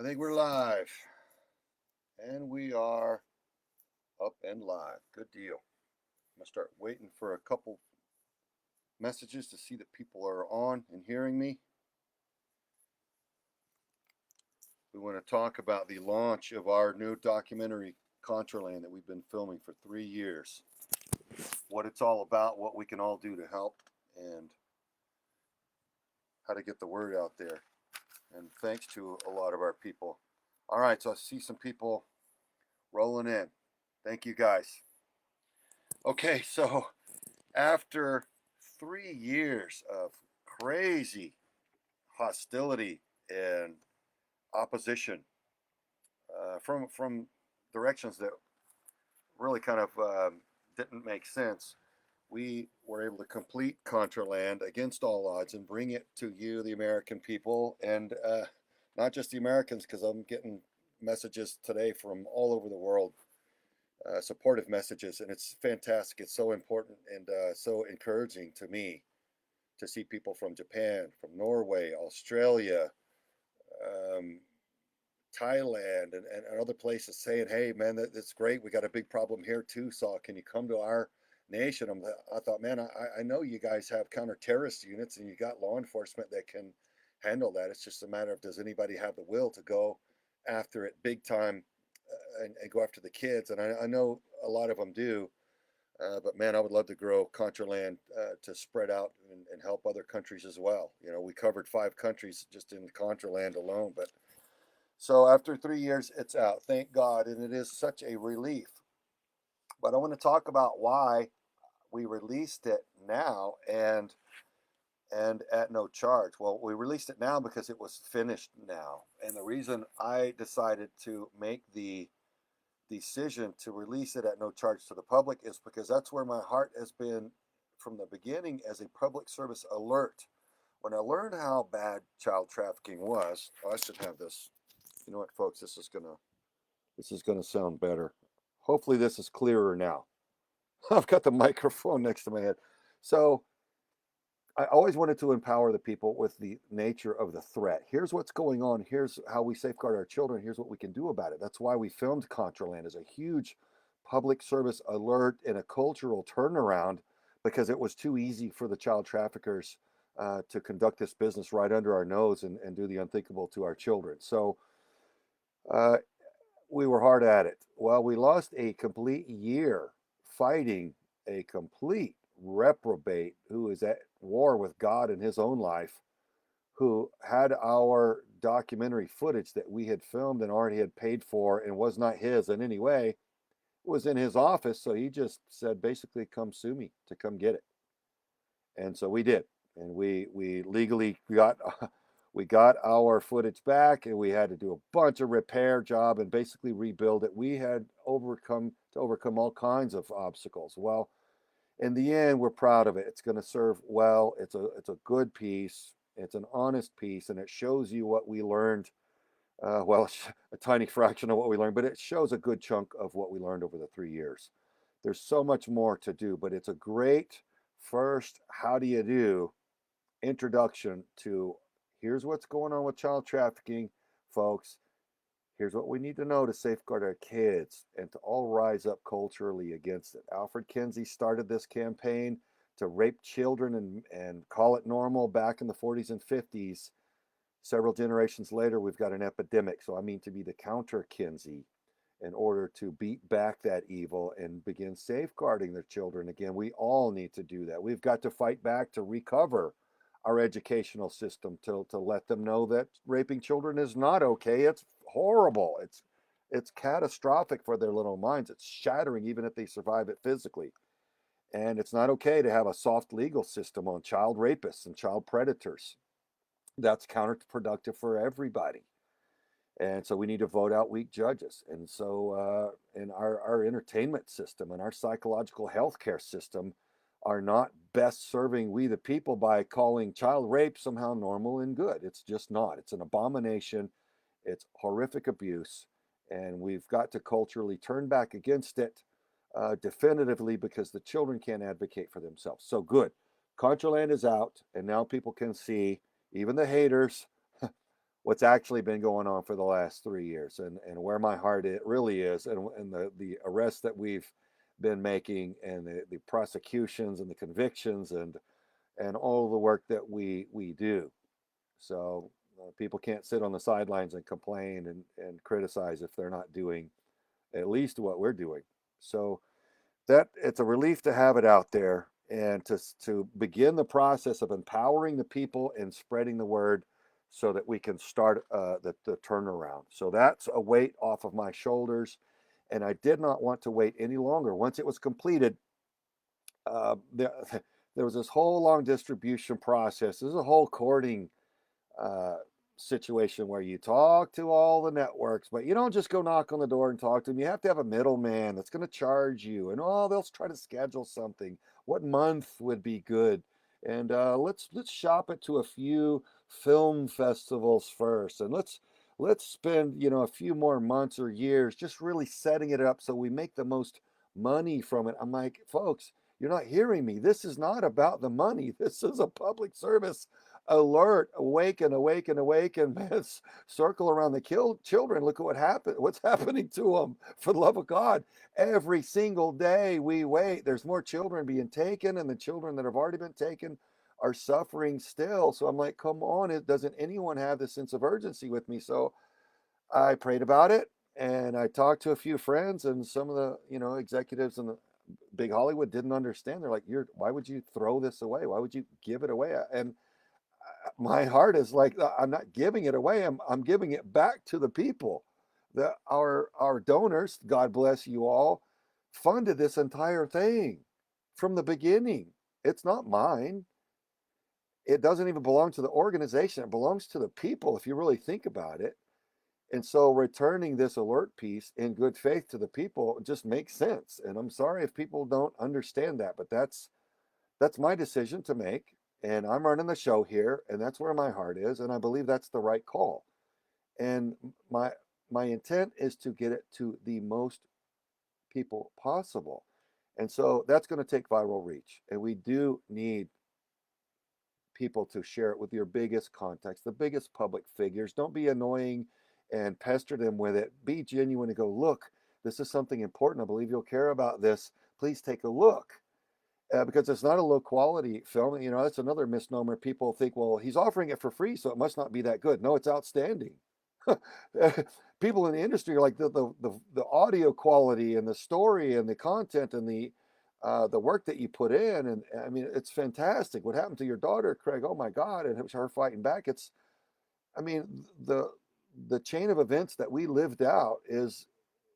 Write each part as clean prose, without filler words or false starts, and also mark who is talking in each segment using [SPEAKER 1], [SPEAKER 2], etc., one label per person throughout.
[SPEAKER 1] I think we're live. And we are up and live. Good deal. I'm going to start waiting for a couple messages to see that people are on and hearing me. We want to talk about the launch of our new documentary, Contraland, that we've been filming for 3 years. What it's all about, what we can all do to help, and how to get the word out there. And thanks to a lot of our people. All right, so I see some people rolling in. Thank you guys. Okay, so after 3 years of crazy hostility and opposition from directions that really kind of didn't make sense, we were able to complete Contraland against all odds and bring it to you, the American people, and not just the Americans, because I'm getting messages today from all over the world, supportive messages, and it's fantastic. It's so important and so encouraging to me to see people from Japan, from Norway, Australia, um, Thailand, and other places saying, "Hey, man, that's great. We got a big problem here too. So can you come to our nation?" I thought, man, I know you guys have counter-terrorist units and you got law enforcement that can handle that. It's just a matter of, does anybody have the will to go after it big time, and go after the kids? And I know a lot of them do. But man, I would love to grow Contraland to spread out and help other countries as well. You know, we covered 5 countries just in Contraland alone. But so after 3 years, it's out. Thank God, and it is such a relief. But I want to talk about why we released it now and at no charge. Well, we released it now because it was finished now, and the reason I decided to make the decision to release it at no charge to the public is because that's where my heart has been from the beginning, as a public service alert. When I learned how bad child trafficking was, I should have this. You know what, folks, this is gonna sound better. Hopefully this is clearer now. I've got the microphone next to my head. So I always wanted to empower the people with the nature of the threat. Here's what's going on. Here's how we safeguard our children. Here's what we can do about it. That's why we filmed Contraland as a huge public service alert and a cultural turnaround, because it was too easy for the child traffickers to conduct this business right under our nose and do the unthinkable to our children. So uh, we were hard at it. Well, we lost a complete year fighting a complete reprobate who is at war with God in his own life, who had our documentary footage that we had filmed and already had paid for and was not his in any way. It was in his office, so he just said, basically, come sue me to come get it. And so we did, and we legally got we got our footage back, and we had to do a bunch of repair job and basically rebuild it. We had overcome all kinds of obstacles. Well, in the end, we're proud of it. It's going to serve well. It's a good piece. It's an honest piece, and it shows you what we learned. Well, a tiny fraction of what we learned, but it shows a good chunk of what we learned over the 3 years. There's so much more to do, but it's a great first how do you do introduction to, here's what's going on with child trafficking, folks. Here's what we need to know to safeguard our kids and to all rise up culturally against it. Alfred Kinsey started this campaign to rape children and call it normal back in the 40s and 50s. Several generations later, we've got an epidemic. So I mean to be the counter Kinsey in order to beat back that evil and begin safeguarding their children again. We all need to do that. We've got to fight back to recover our educational system to let them know that raping children is not okay. It's horrible. It's catastrophic for their little minds. It's shattering even if they survive it physically. And it's not okay to have a soft legal system on child rapists and child predators. That's counterproductive for everybody. And so we need to vote out weak judges. And so in our entertainment system and our psychological healthcare system are not best serving we the people by calling child rape somehow normal and good. It's just not. It's an abomination. It's horrific abuse. And we've got to culturally turn back against it definitively, because the children can't advocate for themselves. So good. Contraland is out, and now people can see, even the haters, what's actually been going on for the last 3 years, and where my heart it really is, and the arrests that we've been making, and the prosecutions and the convictions, and all the work that we do. So people can't sit on the sidelines and complain and criticize if they're not doing at least what we're doing. So that it's a relief to have it out there, and to begin the process of empowering the people and spreading the word so that we can start the turnaround. So that's a weight off of my shoulders, and I did not want to wait any longer. Once it was completed, there, there was this whole long distribution process. There's a whole courting uh, situation where you talk to all the networks, but you don't just go knock on the door and talk to them. You have to have a middleman that's going to charge you, and oh, they'll try to schedule something. What month would be good? And let's shop it to a few film festivals first, and let's spend a few more months or years just really setting it up so we make the most money from it. I'm like, folks, you're not hearing me. This is not about the money. This is a public service alert, awaken, awaken, awaken, man. Circle around the children. Look at what's happening to them. For the love of God, every single day we wait, there's more children being taken, and the children that have already been taken are suffering still. So I'm like, come on, doesn't anyone have this sense of urgency with me? So I prayed about it, and I talked to a few friends, and some of the executives in the big Hollywood didn't understand. They're like, why would you throw this away? Why would you give it away? And my heart is like, I'm not giving it away. I'm giving it back to the people. That our donors, God bless you all, funded this entire thing from the beginning. It's not mine. It doesn't even belong to the organization. It belongs to the people, if you really think about it. And so returning this alert piece in good faith to the people just makes sense. And I'm sorry if people don't understand that, but that's my decision to make, and I'm running the show here, and that's where my heart is, and I believe that's the right call. And my intent is to get it to the most people possible. And so that's going to take viral reach, and we do need people to share it with your biggest contacts, the biggest public figures. Don't be annoying and pester them with it. Be genuine and go, look, this is something important. I believe you'll care about this. Please take a look. Because it's not a low quality film. That's another misnomer. People think, well, he's offering it for free, so it must not be that good. No, it's outstanding. People in the industry are like the audio quality and the story and the content and the work that you put in, and I mean, it's fantastic. What happened to your daughter, Craig? Oh my God! And it was her fighting back. I mean, the chain of events that we lived out is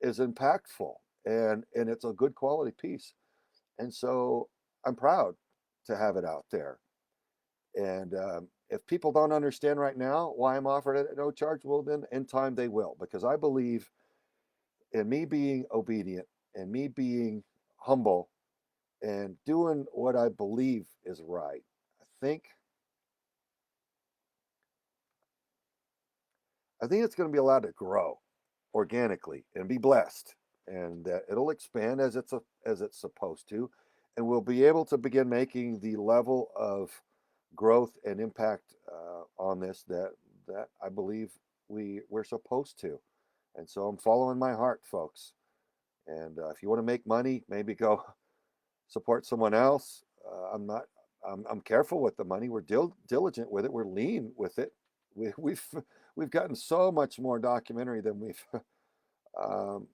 [SPEAKER 1] impactful, and it's a good quality piece. And so I'm proud to have it out there. And if people don't understand right now why I'm offering it at no charge, well, then in time they will, because I believe in me being obedient and me being humble and doing what I believe is right. Think I think it's going to be allowed to grow organically and be blessed, and it'll expand as it's supposed to, and we'll be able to begin making the level of growth and impact on this that I believe we're supposed to. And so I'm following my heart, folks. And if you want to make money, maybe go support someone else. I'm not. I'm careful with the money. We're diligent with it. We're lean with it. We've we've gotten so much more documentary than we've. Um,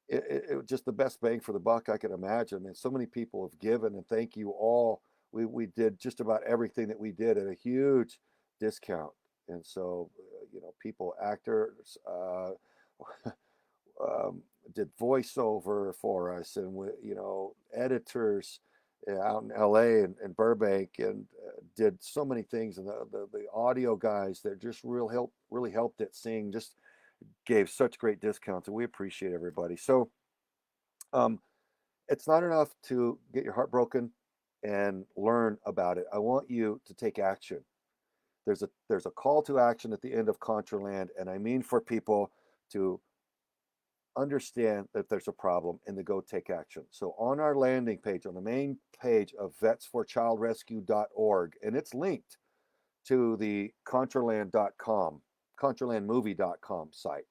[SPEAKER 1] it was just the best bang for the buck I could imagine. And so many people have given, and thank you all. We did just about everything that we did at a huge discount. And so, people, actors, did voiceover for us, and editors out in LA and Burbank, and did so many things. And the audio guys that just really helped it sing, just gave such great discounts, and we appreciate everybody. So um, it's not enough to get your heart broken and learn about it. I want you to take action. There's a call to action at the end of Contraland, and I mean for people to understand that there's a problem and to go take action. So on our landing page, on the main page of vetsforchildrescue.org, and it's linked to the Contraland.com, Contralandmovie.com site.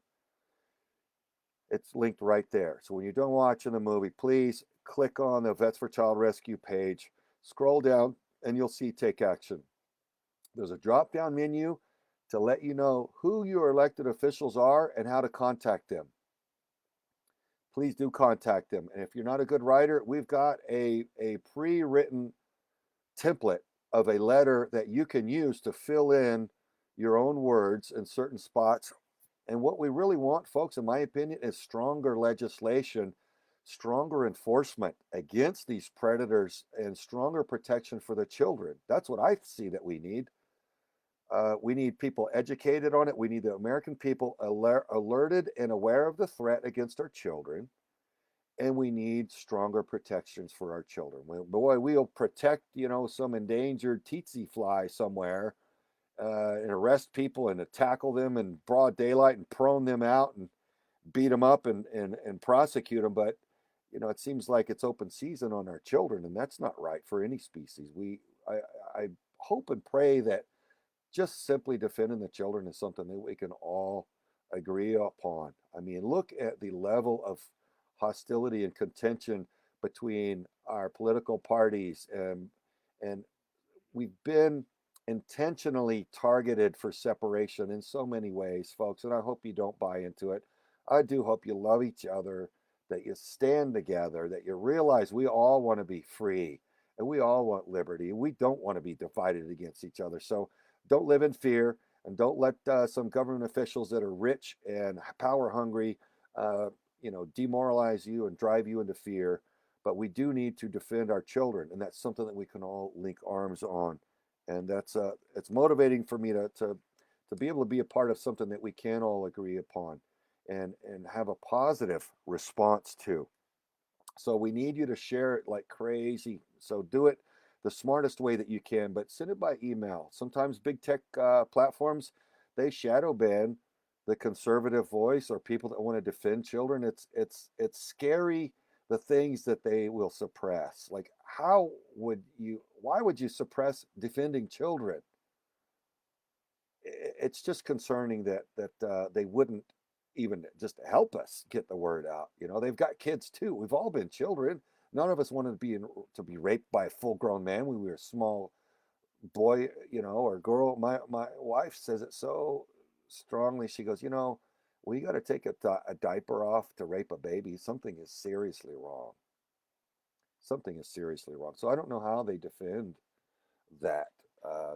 [SPEAKER 1] It's linked right there. So when you're done watching the movie, please click on the Vets for Child Rescue page, scroll down, and you'll see Take Action. There's a drop-down menu to let you know who your elected officials are and how to contact them. Please do contact them. And if you're not a good writer, we've got a pre-written template of a letter that you can use to fill in your own words in certain spots. And what we really want, folks, in my opinion, is stronger legislation, stronger enforcement against these predators, and stronger protection for the children. That's what I see that we need. We need people educated on it. We need the American people alerted and aware of the threat against our children. And we need stronger protections for our children. Boy, we'll protect, some endangered tsetse fly somewhere, and arrest people and tackle them in broad daylight and prone them out and beat them up and prosecute them. But, it seems like it's open season on our children, and that's not right for any species. I hope and pray that just simply defending the children is something that we can all agree upon. I mean, look at the level of hostility and contention between our political parties, and we've been intentionally targeted for separation in so many ways, folks, and I hope you don't buy into it. I do hope you love each other, that you stand together, that you realize we all want to be free and we all want liberty, and we don't want to be divided against each other. So don't live in fear, and don't let some government officials that are rich and power hungry demoralize you and drive you into fear. But we do need to defend our children, and that's something that we can all link arms on. And that's it's motivating for me to be able to be a part of something that we can all agree upon and have a positive response to. So we need you to share it like crazy. So do it the smartest way that you can, but send it by email. Sometimes big tech platforms, they shadow ban the conservative voice or people that want to defend children. It's scary, the things that they will suppress. Like, why would you suppress defending children? It's just concerning that they wouldn't even just help us get the word out. They've got kids too. We've all been children. None of us wanted to be raped by a full-grown man when we were a small boy, or girl. My wife says it so strongly. She goes, we got to take a diaper off to rape a baby. Something is seriously wrong. Something is seriously wrong. So I don't know how they defend that.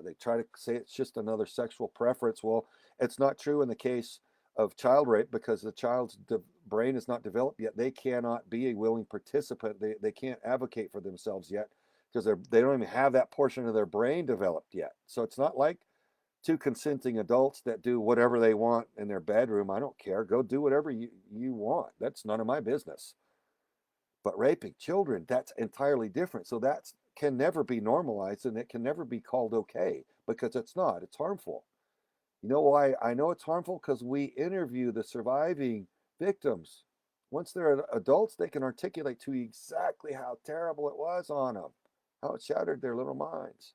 [SPEAKER 1] They try to say it's just another sexual preference. Well, it's not true in the case of child rape, because the child's brain is not developed yet. They cannot be a willing participant. They can't advocate for themselves yet, because they don't even have that portion of their brain developed yet. So it's not like two consenting adults that do whatever they want in their bedroom. I don't care. Go do whatever you want. That's none of my business. But raping children, that's entirely different. So that can never be normalized, and it can never be called okay, because it's not. It's harmful. You know why I know it's harmful? Because we interview the surviving victims. Once they're adults, they can articulate to you exactly how terrible it was on them, how it shattered their little minds.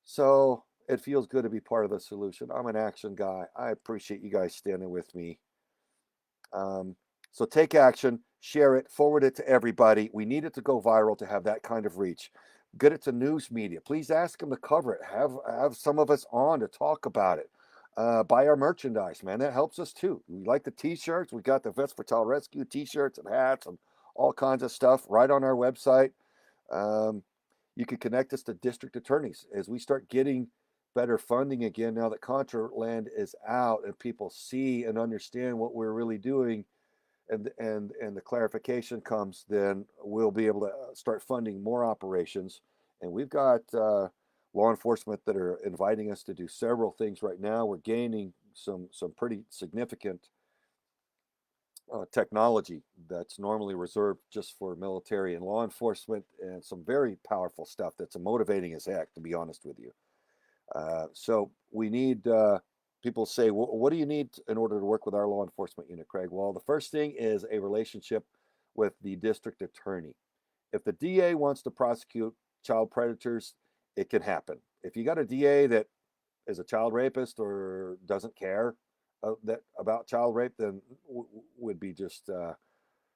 [SPEAKER 1] So it feels good to be part of the solution. I'm an action guy. I appreciate you guys standing with me. So take action, share it, forward it to everybody. We need it to go viral to have that kind of reach. Get it to news media. Please ask them to cover it. Have some of us on to talk about it. Buy our merchandise, man. That helps us too. We like the t-shirts. We got the Vets for Child Rescue t-shirts and hats and all kinds of stuff right on our website. You can connect us to district attorneys as we start getting better funding again, now that Contraland is out and people see and understand what we're really doing, and the clarification comes, then we'll be able to start funding more operations. And we've got law enforcement that are inviting us to do several things right now. We're gaining some pretty significant technology that's normally reserved just for military and law enforcement, and some very powerful stuff that's motivating as heck, to be honest with you. So we need, people say, what do you need in order to work with our law enforcement unit, Craig? Well, the first thing is a relationship with the district attorney. If the DA wants to prosecute child predators, it can happen.
[SPEAKER 2] If you got a DA that is a child rapist or doesn't care that about child rape, then would be just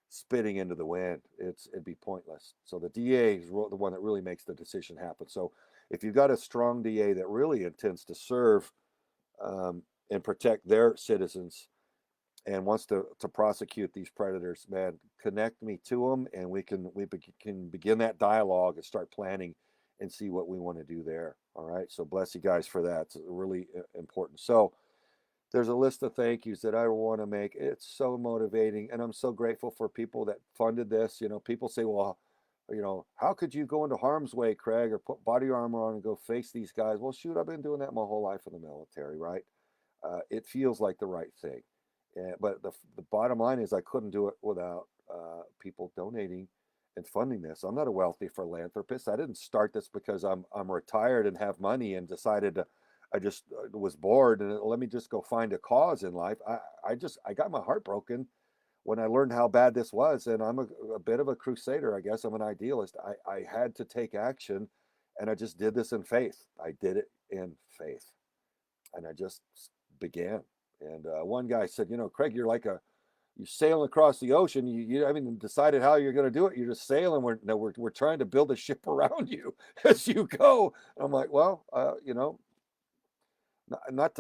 [SPEAKER 2] spitting into the wind. It'd be pointless. So the DA is the one that really makes the decision happen. So if you've got a strong DA that really intends to serve and protect their citizens and wants to prosecute these predators, man, connect me to them, and we can begin that dialogue and start planning and see what we want to do there. All right. So bless you guys for that. It's really important. So there's a list of thank yous that I want to make. It's so motivating, and I'm so grateful for people that funded this. People say, well, how could you go into harm's way, Craig, or put body armor on and go face these guys? Well, shoot, I've been doing that my whole life in the military, right? It feels like the right thing. But the bottom line is I couldn't do it without people donating and funding this. I'm not a wealthy philanthropist. I didn't start this because I'm retired and have money and decided to. I just was bored and let me just go find a cause in life. I got my heart broken when I learned how bad this was, and I'm a bit of a crusader, I guess. I'm an idealist. I had to take action, and I just did this in faith. I did it in faith, and I just began. And one guy said, Craig, you're sailing across the ocean. You haven't even decided how you're going to do it. You're just sailing. We're trying to build a ship around you as you go. And I'm like, well, not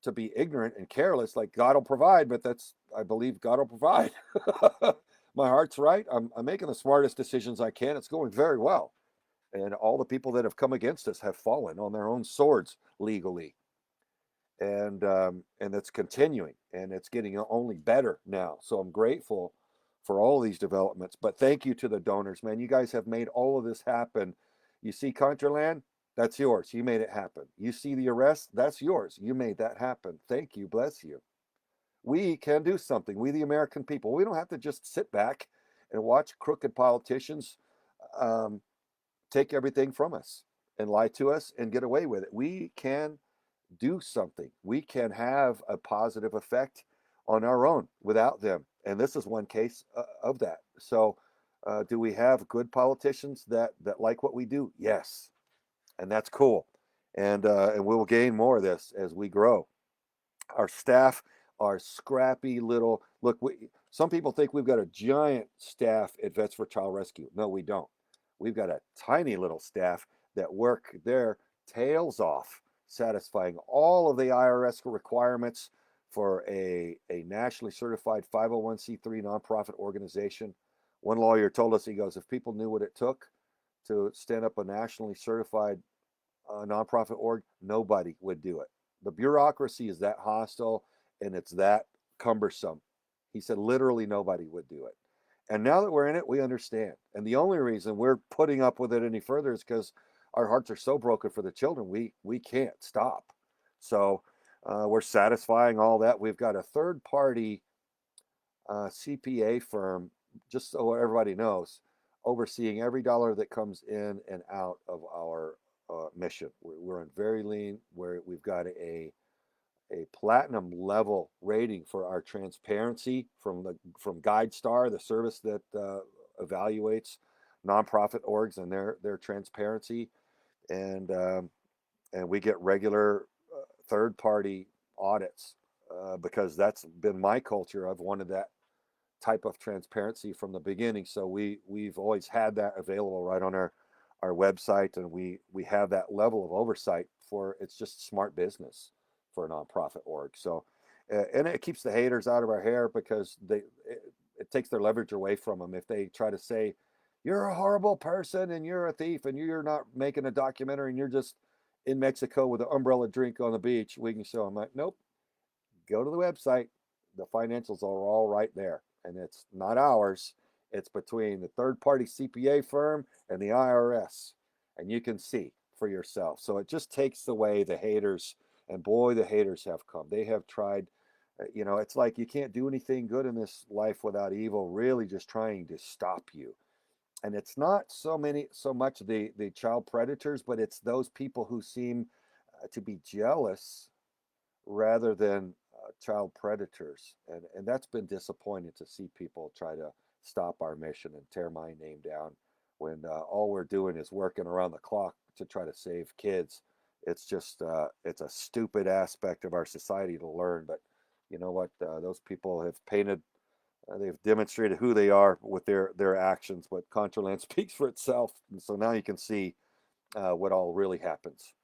[SPEAKER 2] to be ignorant and careless, like God will provide, but I believe God will provide. My heart's right. I'm making the smartest decisions I can. It's going very well. And all the people that have come against us have fallen on their own swords legally. And it's continuing, and it's getting only better now. So I'm grateful for all these developments. But thank you to the donors, man. You guys have made all of this happen. You see Contraland, that's yours. You made it happen. You see the arrest, that's yours. You made that happen. Thank you. Bless you. We can do something. We, the American people, we don't have to just sit back and watch crooked politicians um, take everything from us and lie to us and get away with it. We can do something. We can have a positive effect on our own without them. And this is one case of that. So, do we have good politicians that like what we do? Yes, and that's cool. And we will gain more of this as we grow. Our staff are scrappy little. Look, some people think we've got a giant staff at Vets for Child Rescue. No, we don't. We've got a tiny little staff that work their tails off, satisfying all of the IRS requirements for a nationally certified 501c3 nonprofit organization. One lawyer told us, he goes, if people knew what it took to stand up a nationally certified nonprofit org, nobody would do it. The bureaucracy is that hostile and it's that cumbersome. He said literally nobody would do it. And now that we're in it, we understand. And the only reason we're putting up with it any further is because our hearts are so broken for the children. We can't stop. So we're satisfying all that. We've got a third party CPA firm, just so everybody knows, overseeing every dollar that comes in and out of our mission. We're in very lean, where we've got a platinum level rating for our transparency from GuideStar, the service that evaluates nonprofit orgs and their transparency, and and we get regular third party audits because that's been my culture. I've wanted that type of transparency from the beginning. So we've always had that available right on our website, and we have that level of oversight for. It's just smart business for a nonprofit org. So and it keeps the haters out of our hair because it takes their leverage away from them if they try to say you're a horrible person and you're a thief and you're not making a documentary and you're just in Mexico with an umbrella drink on the beach. We can show them like, nope, go to the website. The financials are all right there. And it's not ours. It's between the third party CPA firm and the IRS. And you can see for yourself. So it just takes away the haters. And boy, the haters have come. They have tried. It's like you can't do anything good in this life without evil really just trying to stop you. And it's not so much the child predators, but it's those people who seem to be jealous rather than child predators. And that's been disappointing to see people try to stop our mission and tear my name down when all we're doing is working around the clock to try to save kids. It's just it's a stupid aspect of our society to learn. But you know what? Those people have painted. They've demonstrated who they are with their actions. But Contraland speaks for itself, and so now you can see what all really happens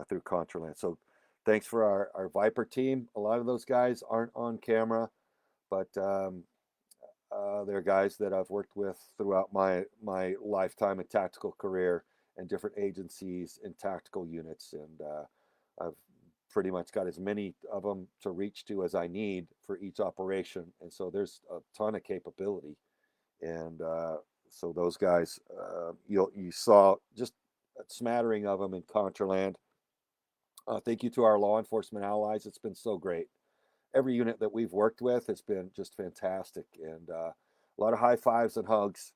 [SPEAKER 2] through Contraland. So thanks for our Viper team. A lot of those guys aren't on camera, but they're guys that I've worked with throughout my lifetime and tactical career and different agencies and tactical units, and I've pretty much got as many of them to reach to as I need for each operation, and so there's a ton of capability, and so those guys, you saw just a smattering of them in Contraland. Thank you to our law enforcement allies. It's been so great. Every unit that we've worked with has been just fantastic, and a lot of high fives and hugs.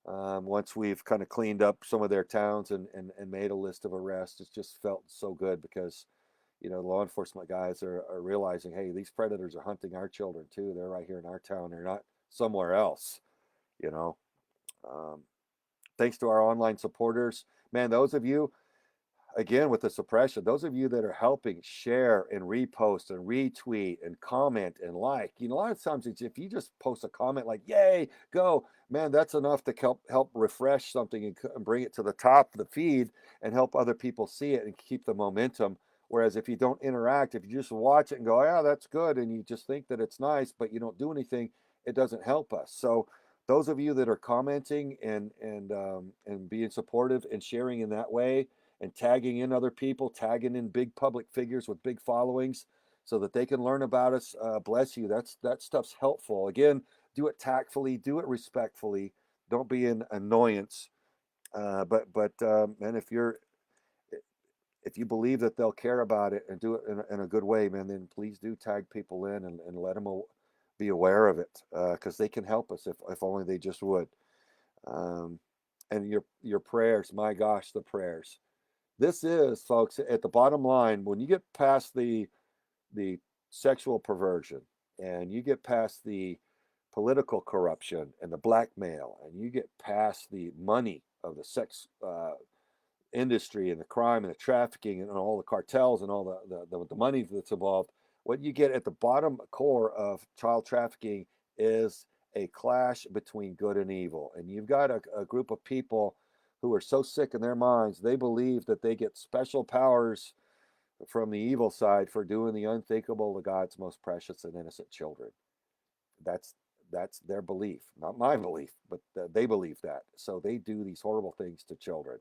[SPEAKER 2] Once we've kind of cleaned up some of their towns and made a list of arrests, it's just felt so good because, you know, law enforcement guys are realizing, hey, these predators are hunting our children too. They're right here in our town. They're not somewhere else, you know. Um, Thanks to our online supporters, man, those of you, again with the suppression, those of you that are helping share and repost and retweet and comment and like, you know, a lot of times it's, if you just post a comment like yay go, man, that's enough to help refresh something and bring it to the top of the feed and help other people see it and keep the momentum. Whereas if you don't interact, if you just watch it and go, yeah, that's good, and you just think that it's nice but you don't do anything, it doesn't help us. So those of you that are commenting and being supportive and sharing in that way and tagging in other people, tagging in big public figures with big followings so that they can learn about us. Bless you. That stuff's helpful. Again, do it tactfully, do it respectfully. Don't be an annoyance. Man, if you believe that they'll care about it and do it in a good way, man, then please do tag people in and let them be aware of it because they can help us if only they just would. Um, and your prayers, my gosh, the prayers. This is, folks, at the bottom line, when you get past the sexual perversion and you get past the political corruption and the blackmail and you get past the money of the sex industry and the crime and the trafficking and all the cartels and all the money that's involved, what you get at the bottom core of child trafficking is a clash between good and evil. And you've got a group of people who are so sick in their minds, they believe that they get special powers from the evil side for doing the unthinkable to God's most precious and innocent children. That's that's their belief, not my belief, but they believe that. So they do these horrible things to children,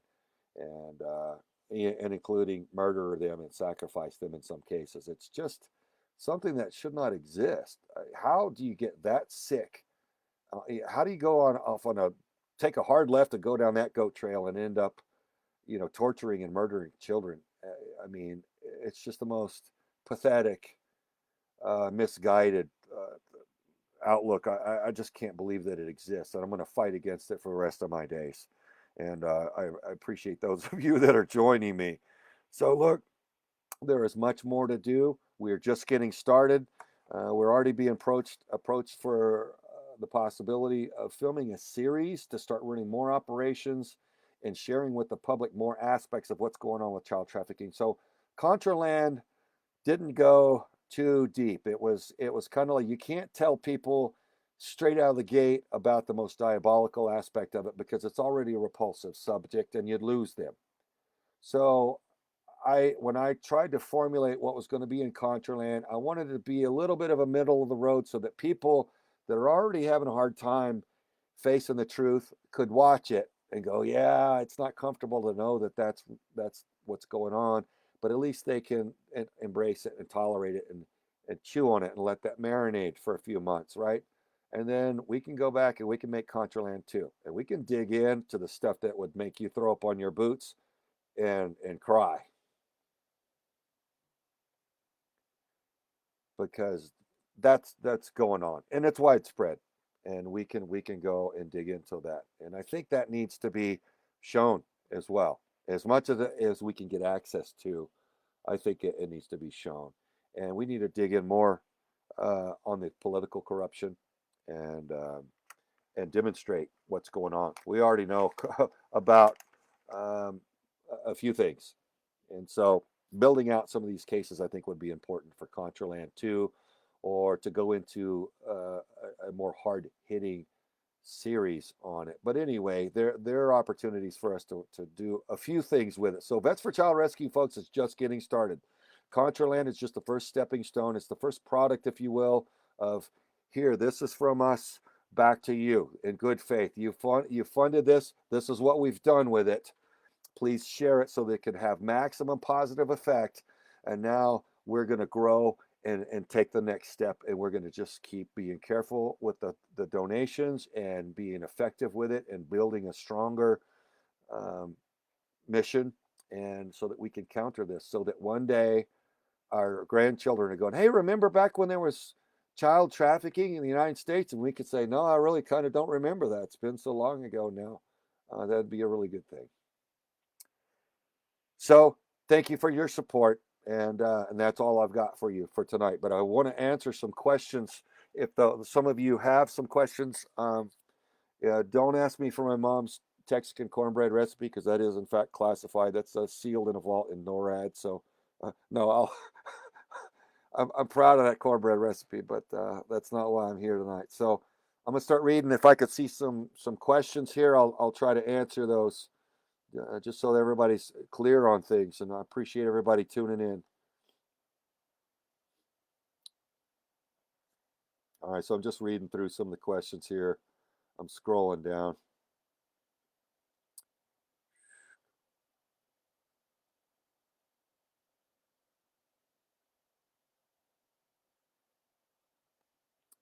[SPEAKER 2] and including murder them and sacrifice them in some cases. It's just something that should not exist. How do you get that sick? How do you go on off on a take a hard left and go down that goat trail and end up, torturing and murdering children? I mean, it's just the most pathetic, misguided outlook. I just can't believe that it exists, and I'm going to fight against it for the rest of my days. And I appreciate those of you that are joining me. So look, there is much more to do. We're just getting started. We're already being approached for the possibility of filming a series to start running more operations and sharing with the public more aspects of what's going on with child trafficking. So Contraland didn't go too deep. It was kind of like you can't tell people straight out of the gate about the most diabolical aspect of it because it's already a repulsive subject and you'd lose them. So when I tried to formulate what was going to be in Contraland, I wanted it to be a little bit of a middle of the road so that people that are already having a hard time facing the truth could watch it and go, yeah, it's not comfortable to know that that's what's going on, but at least they can embrace it and tolerate it and chew on it and let that marinate for a few months, right? And then we can go back and we can make Contraland 2, and we can dig into the stuff that would make you throw up on your boots and cry, because that's going on and it's widespread, and we can go and dig into that, and I think that needs to be shown as well, as much of it as we can get access to. I think it needs to be shown, and we need to dig in more on the political corruption and demonstrate what's going on. We already know about um, a few things, And so building out some of these cases, I think, would be important for Contraland too, or to go into a more hard hitting series on it. But anyway, there are opportunities for us to do a few things with it. So Vets for Child Rescue, folks, is just getting started. Contraland is just the first stepping stone. It's the first product, if you will, of here, this is from us back to you in good faith. You funded this. This is what we've done with it. Please share it so that it can have maximum positive effect. And now we're going to grow and take the next step. And we're going to just keep being careful with the donations and being effective with it and building a stronger mission. And so that we can counter this, so that one day our grandchildren are going, hey, remember back when there was child trafficking in the United States? And we could say, no, I really kind of don't remember that. It's been so long ago now. That'd be a really good thing. So thank you for your support, and that's all I've got for you for tonight. But I want to answer some questions. If some of you have some questions, don't ask me for my mom's Texican cornbread recipe, because that is in fact classified. That's sealed in a vault in NORAD. So no, I'm proud of that cornbread recipe, but that's not why I'm here tonight. So I'm gonna start reading. If I could see some questions here, I'll try to answer those. Just so that everybody's clear on things, and I appreciate everybody tuning in. All right, so I'm just reading through some of the questions here. I'm scrolling down.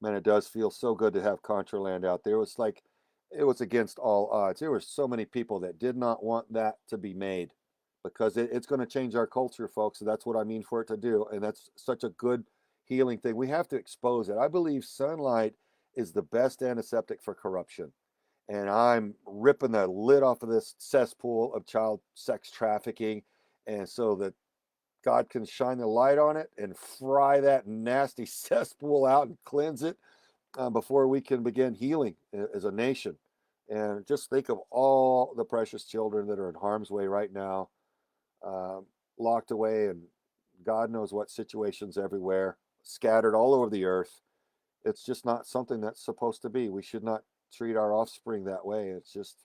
[SPEAKER 2] Man, it does feel so good to have Contraland out there. It was against all odds. There were so many people that did not want that to be made, because it's going to change our culture, folks. And that's what I mean for it to do. And that's such a good healing thing. We have to expose it. I believe sunlight is the best antiseptic for corruption. And I'm ripping the lid off of this cesspool of child sex trafficking. And so that God can shine the light on it and fry that nasty cesspool out and cleanse it before we can begin healing as a nation. And just think of all the precious children that are in harm's way right now, locked away in God knows what situations everywhere, scattered all over the earth. It's just not something that's supposed to be. We should not treat our offspring that way. It's just,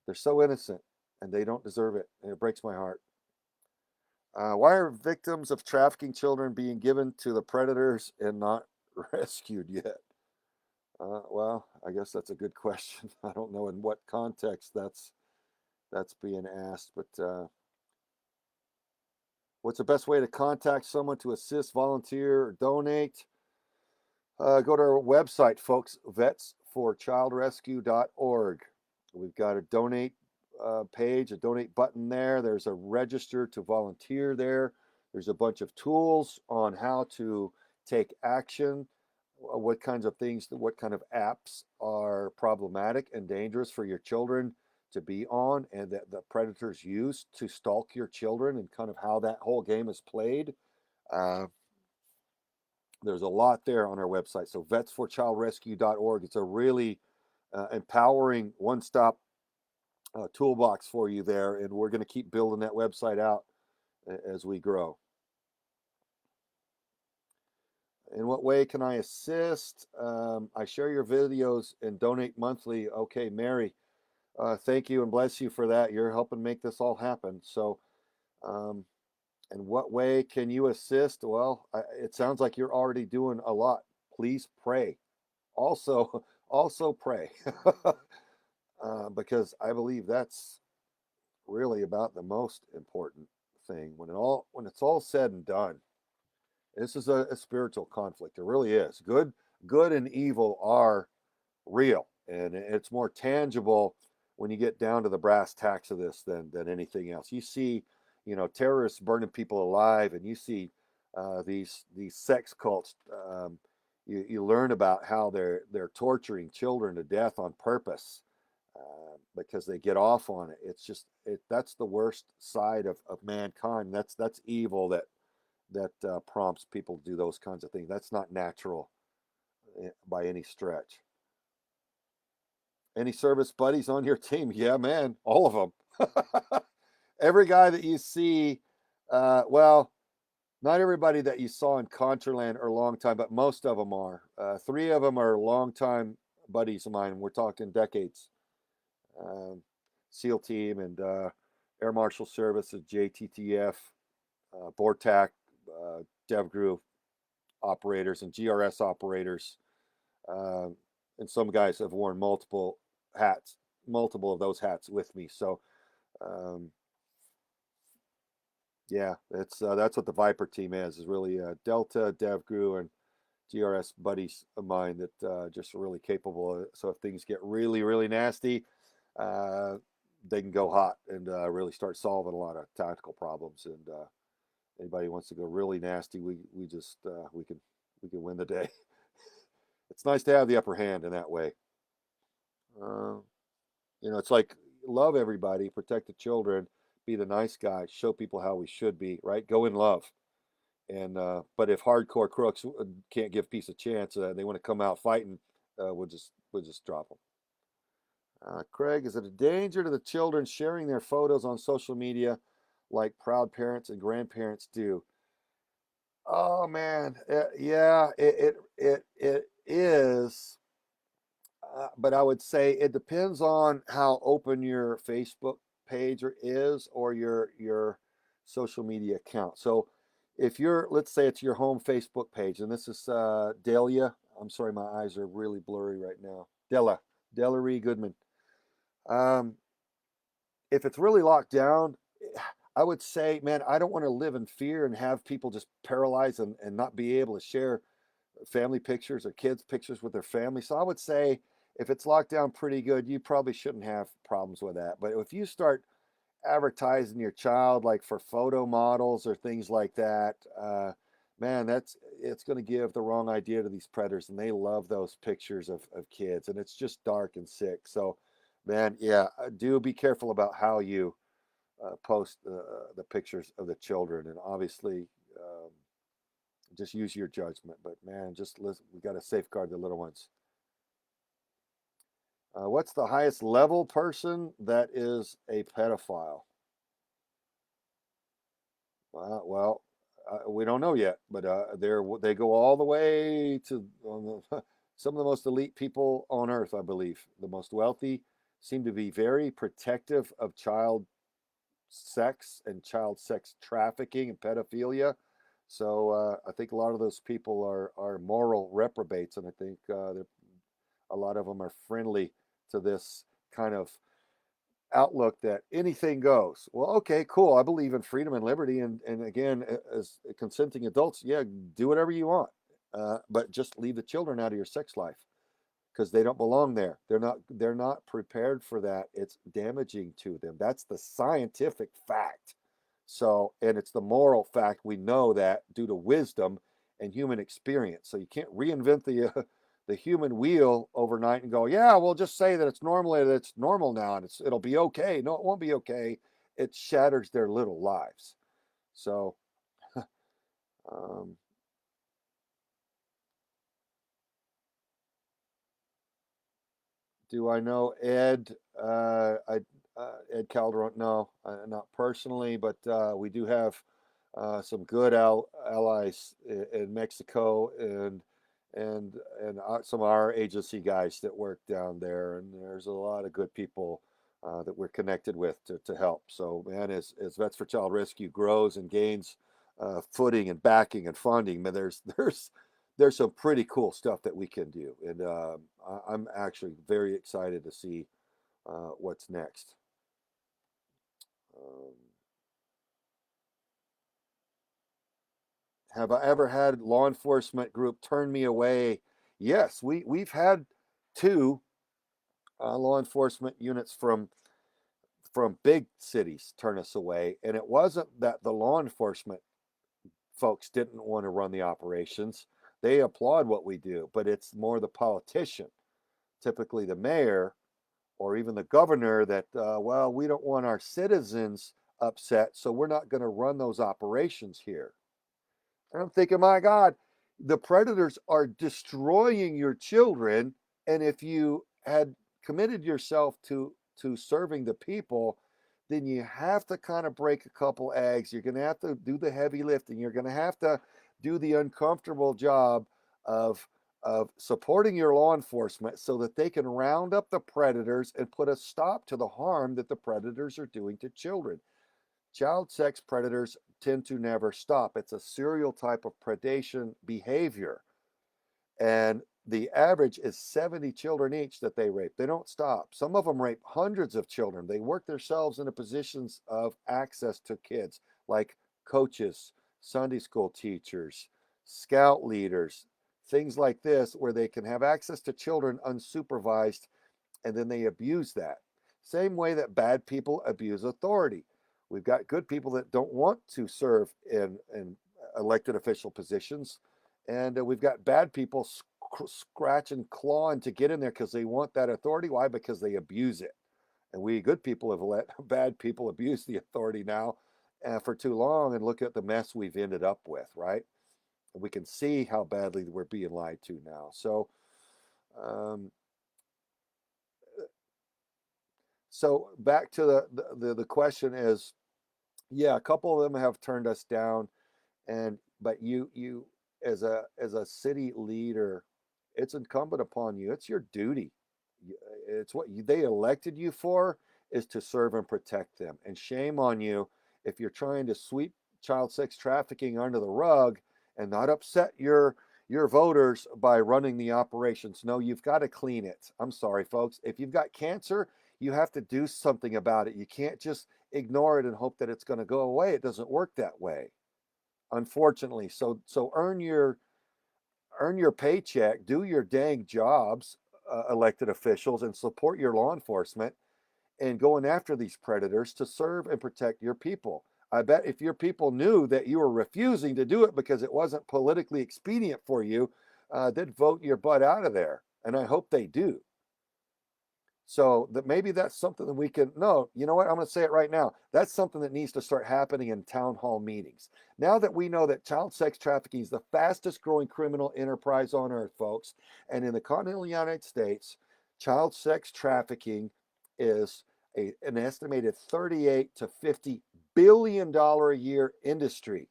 [SPEAKER 2] they're so innocent and they don't deserve it. And it breaks my heart. Why are victims of trafficking children being given to the predators and not rescued yet? Well, I guess that's a good question. I don't know in what context that's being asked, but what's the best way to contact someone to assist, volunteer, or donate? Go to our website, folks, vetsforchildrescue.org. We've got a donate page, a donate button there. There's a register to volunteer there. There's a bunch of tools on how to take action, what kinds of things, what kind of apps are problematic and dangerous for your children to be on, and that the predators use to stalk your children, and kind of how that whole game is played. There's a lot there on our website. So vetsforchildrescue.org. It's a really empowering one-stop toolbox for you there, and we're going to keep building that website out as we grow. In what way can I assist? I share your videos and donate monthly. Okay, Mary, thank you and bless you for that. You're helping make this all happen. So, in what way can you assist? Well, it sounds like you're already doing a lot. Please pray. Also, also pray, because I believe that's really about the most important thing. When it's all said and done, this is a spiritual conflict. It really is. Good and evil are real, and it's more tangible when you get down to the brass tacks of this than anything else. You see, terrorists burning people alive, and you see these sex cults. You learn about how they're torturing children to death on purpose, because they get off on it. It's just that's the worst side of mankind. That's evil that prompts people to do those kinds of things. That's not natural by any stretch. Any service buddies on your team? Yeah, man, all of them. Every guy that you see Well, not everybody that you saw in Contraland are long time, but most of them are. Three of them are longtime buddies of mine. We're talking decades. Um, SEAL Team and Air Marshal Services, JTTF, BORTAC, DevGru operators, and GRS operators. Uh, and some guys have worn multiple hats, multiple of those hats with me. So, um, yeah, that's what the Viper team is really Delta, DevGru, and GRS buddies of mine that just are really capable. So if things get really, really nasty, uh, they can go hot and really start solving a lot of tactical problems. And anybody who wants to go really nasty, we just we can win the day. It's nice to have the upper hand in that way. Uh, it's like love everybody, protect the children, be the nice guy, show people how we should be, right? Go in love. And but if hardcore crooks can't give peace a chance, they want to come out fighting, we'll just drop them. Craig, is it a danger to the children sharing their photos on social media like proud parents and grandparents do? Oh man, yeah, it is. But I would say it depends on how open your Facebook page is or your social media account. So if you're, let's say it's your home Facebook page, and this is Delia. I'm sorry, my eyes are really blurry right now. Della Goodman. Um, if it's really locked down, I would say, man, I don't want to live in fear and have people just paralyzed and not be able to share family pictures or kids pictures with their family. So I would say if it's locked down pretty good, you probably shouldn't have problems with that. But if you start advertising your child like for photo models or things like that, man, it's going to give the wrong idea to these predators, and they love those pictures of kids, and it's just dark and sick. So, man, yeah, do be careful about how you post the pictures of the children, and obviously. Just use your judgment, but man, just listen. We got to safeguard the little ones. What's the highest level person that is a pedophile? Well, we don't know yet, but they go all the way to some of the most elite people on earth, I believe. The most wealthy seem to be very protective of child sex and child sex trafficking and pedophilia. So I think a lot of those people are moral reprobates, and I think a lot of them are friendly to this kind of outlook that anything goes. Well, okay, cool. I believe in freedom and liberty, and again, as consenting adults, yeah, do whatever you want, but just leave the children out of your sex life because they don't belong there. They're not prepared for that. It's damaging to them. That's the scientific fact. So, and it's the moral fact. We know that due to wisdom and human experience. So you can't reinvent the human wheel overnight and go, yeah, we'll just say that it's normal now and it'll be okay. No, it won't be okay. It shatters their little lives. So, um, do I know Ed? Ed Calderon? No, not personally, but we do have some good allies in Mexico and some of our agency guys that work down there, and there's a lot of good people that we're connected with to help. So, man, as Vets for Child Rescue grows and gains footing and backing and funding, man, there's some pretty cool stuff that we can do, and I'm actually very excited to see what's next. Um, have I ever had law enforcement group turn me away? Yes, we've had two law enforcement units from big cities turn us away, and it wasn't that the law enforcement folks didn't want to run the operations. They applaud what we do, but it's more the politician, typically the mayor or even the governor, that well, we don't want our citizens upset, so we're not going to run those operations here. And I'm thinking, my God, the predators are destroying your children, and if you had committed yourself to serving the people, then you have to kind of break a couple eggs. You're going to have to do the heavy lifting. You're going to have to do the uncomfortable job of supporting your law enforcement so that they can round up the predators and put a stop to the harm that the predators are doing to children. Child sex predators tend to never stop. It's a serial type of predation behavior. And the average is 70 children each that they rape. They don't stop. Some of them rape hundreds of children. They work themselves into positions of access to kids, like coaches, Sunday school teachers, scout leaders, things like this, where they can have access to children unsupervised, and then they abuse that. Same way that bad people abuse authority. We've got good people that don't want to serve in elected official positions, and we've got bad people scratch and clawing to get in there because they want that authority. Why? Because they abuse it. And we good people have let bad people abuse the authority now for too long, and look at the mess we've ended up with, right? And we can see how badly we're being lied to now. Um, so back to the question is, yeah, a couple of them have turned us down, and but you as a city leader, it's incumbent upon you. It's your duty. It's what they elected you for, is to serve and protect them. And shame on you if you're trying to sweep child sex trafficking under the rug and not upset your voters by running the operations. No, you've got to clean it. I'm sorry, folks. If you've got cancer, you have to do something about it. You can't just ignore it and hope that it's going to go away. It doesn't work that way, unfortunately. So earn your paycheck, do your dang jobs, elected officials, and support your law enforcement and going after these predators to serve and protect your people. I bet if your people knew that you were refusing to do it because it wasn't politically expedient for you, they'd vote your butt out of there. And I hope they do. So that maybe that's something that we can, no, you know what? I'm going to say it right now. That's something that needs to start happening in town hall meetings. Now that we know that child sex trafficking is the fastest growing criminal enterprise on earth, folks, and in the continental United States, child sex trafficking is an estimated 38 to 50 billion-dollar a year industry.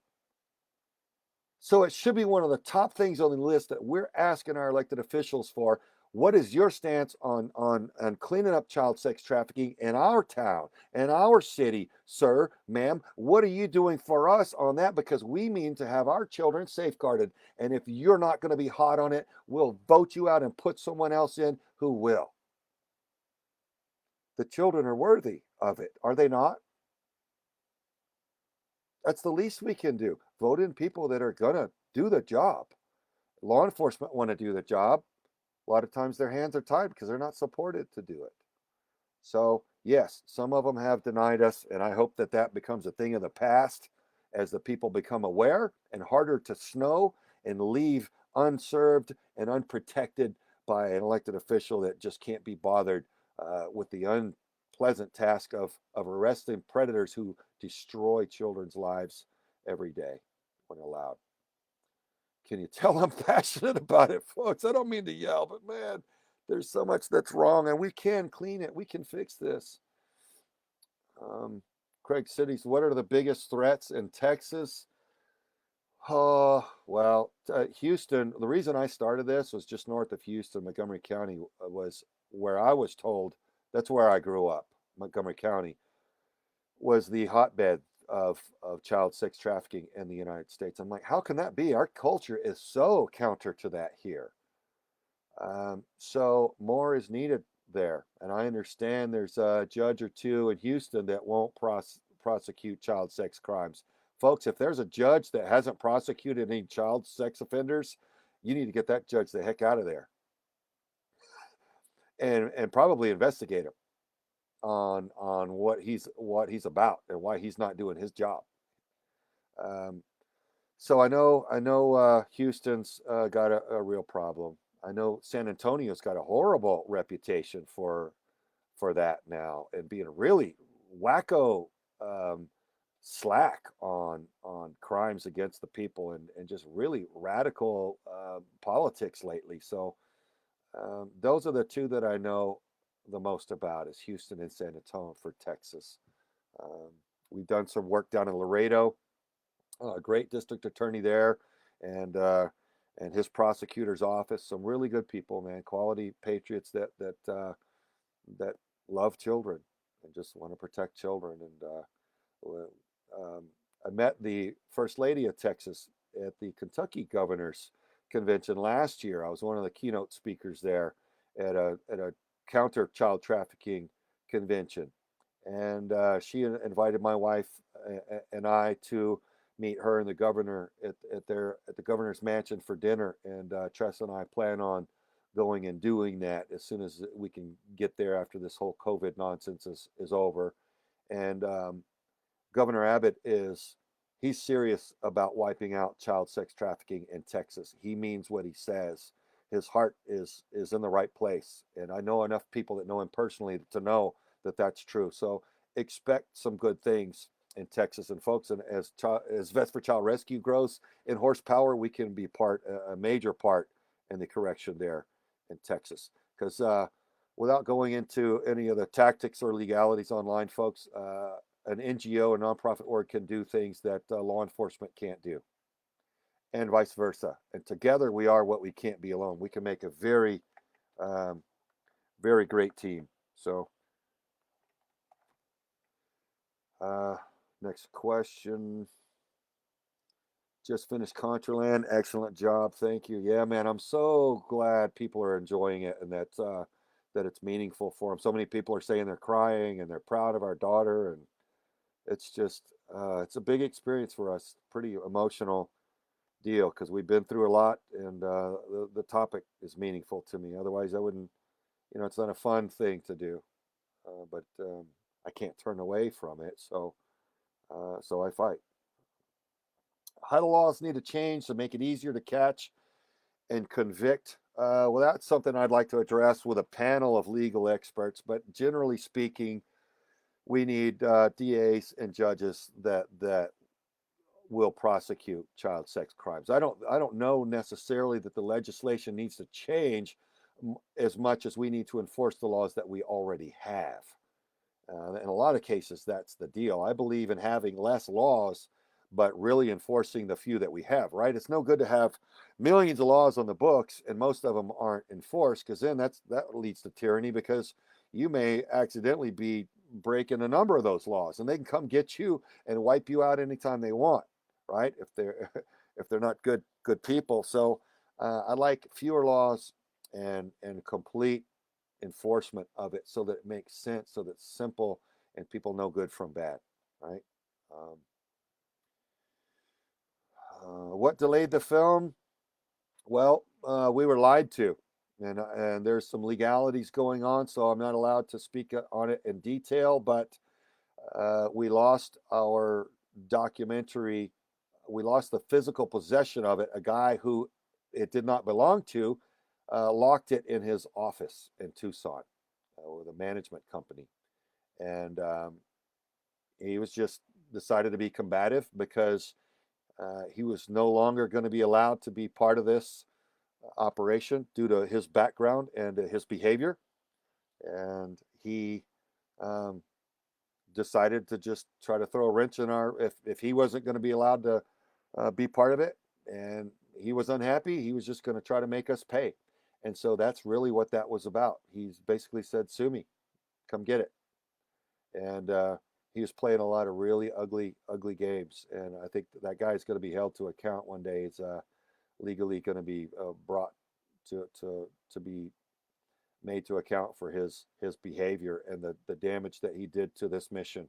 [SPEAKER 2] So it should be one of the top things on the list that we're asking our elected officials for. What is your stance on cleaning up child sex trafficking in our town, in our city, sir, ma'am? What are you doing for us on that? Because we mean to have our children safeguarded. And if you're not going to be hot on it, we'll vote you out and put someone else in who will. The children are worthy of it, are they not? That's the least we can do. Vote in people that are going to do the job. Law enforcement want to do the job. A lot of times their hands are tied because they're not supported to do it. So, yes, some of them have denied us, and I hope that that becomes a thing of the past as the people become aware and harder to snow and leave unserved and unprotected by an elected official that just can't be bothered with the unpleasant task of arresting predators who destroy children's lives every day when allowed. Can you tell I'm passionate about it, folks? I don't mean to yell, but man, there's so much that's wrong, and we can clean it. We can fix this. Craig Cities, what are the biggest threats in Texas? Oh, well, Houston. The reason I started this was just north of Houston, Montgomery County was where I was told. That's where I grew up. Montgomery County was the hotbed of child sex trafficking in the United States. I'm like, how can that be? Our culture is so counter to that here. So more is needed there. And I understand there's a judge or two in Houston that won't prosecute child sex crimes. Folks, if there's a judge that hasn't prosecuted any child sex offenders, you need to get that judge the heck out of there and probably investigate him on what he's about and why he's not doing his job. So I know Houston's got a real problem. I know San Antonio's got a horrible reputation for that now and being really wacko slack on crimes against the people and just really radical politics lately. So those are the two that I know the most about is Houston and San Antonio for Texas. Um, we've done some work down in Laredo, a great district attorney there, and and his prosecutor's office. Some really good people, man, quality patriots that love children and just want to protect children. And I met the First Lady of Texas at the Kentucky Governor's Convention last year. I was one of the keynote speakers there at a counter child trafficking convention, and she invited my wife and I to meet her and the governor at the governor's mansion for dinner. And Tress and I plan on going and doing that as soon as we can get there after this whole COVID nonsense is over. And Governor Abbott he's serious about wiping out child sex trafficking in Texas. He means what he says. His heart is in the right place, and I know enough people that know him personally to know that that's true. So expect some good things in Texas, and folks. And as Vets for Child Rescue grows in horsepower, we can be a major part in the correction there in Texas. Because without going into any of the tactics or legalities online, folks, an NGO, a nonprofit org, can do things that law enforcement can't do, and vice versa. And together we are what we can't be alone. We can make a very, um, very great team. So, next question. Just finished Contraland. Excellent job. Thank you. Yeah, man, I'm so glad people are enjoying it and that it's meaningful for them. So many people are saying they're crying and they're proud of our daughter, and it's just it's a big experience for us. Pretty emotional deal because we've been through a lot, and the topic is meaningful to me. Otherwise, I wouldn't. It's not a fun thing to do, but I can't turn away from it. So I fight. How do laws need to change to make it easier to catch and convict? Well, that's something I'd like to address with a panel of legal experts. But generally speaking, we need DAs and judges that will prosecute child sex crimes. I don't know necessarily that the legislation needs to change as much as we need to enforce the laws that we already have. In a lot of cases, that's the deal. I believe in having less laws, but really enforcing the few that we have, right? It's no good to have millions of laws on the books and most of them aren't enforced, because then that leads to tyranny, because you may accidentally be breaking a number of those laws and they can come get you and wipe you out anytime they want, right? If they're if they're not good people. So I like fewer laws and complete enforcement of it, so that it makes sense, so that it's simple and people know good from bad, right? Um, what delayed the film? Well, we were lied to, and there's some legalities going on, so I'm not allowed to speak on it in detail. But we lost our documentary. We lost the physical possession of it. A guy who it did not belong to locked it in his office in Tucson with a management company, and he was just decided to be combative because he was no longer going to be allowed to be part of this operation due to his background and his behavior, and he um, decided to just try to throw a wrench in our if he wasn't going to be allowed to be part of it, and he was unhappy, he was just going to try to make us pay. And so that's really what that was about. He's basically said, sue me, come get it. And he was playing a lot of really ugly games, and I think that guy's going to be held to account one day. It's legally going to be brought to be made to account for his behavior and the damage that he did to this mission.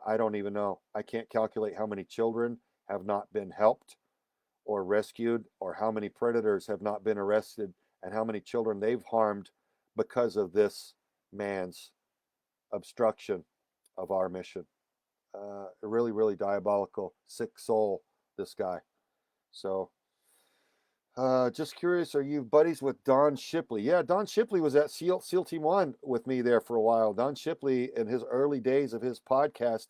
[SPEAKER 2] I don't even know. I can't calculate how many children have not been helped or rescued, or how many predators have not been arrested, and how many children they've harmed because of this man's obstruction of our mission. Really, really diabolical, sick soul, this guy. So, just curious, are you buddies with Don Shipley? Yeah, Don Shipley was at SEAL Team 1 with me there for a while. Don Shipley, in his early days of his podcast,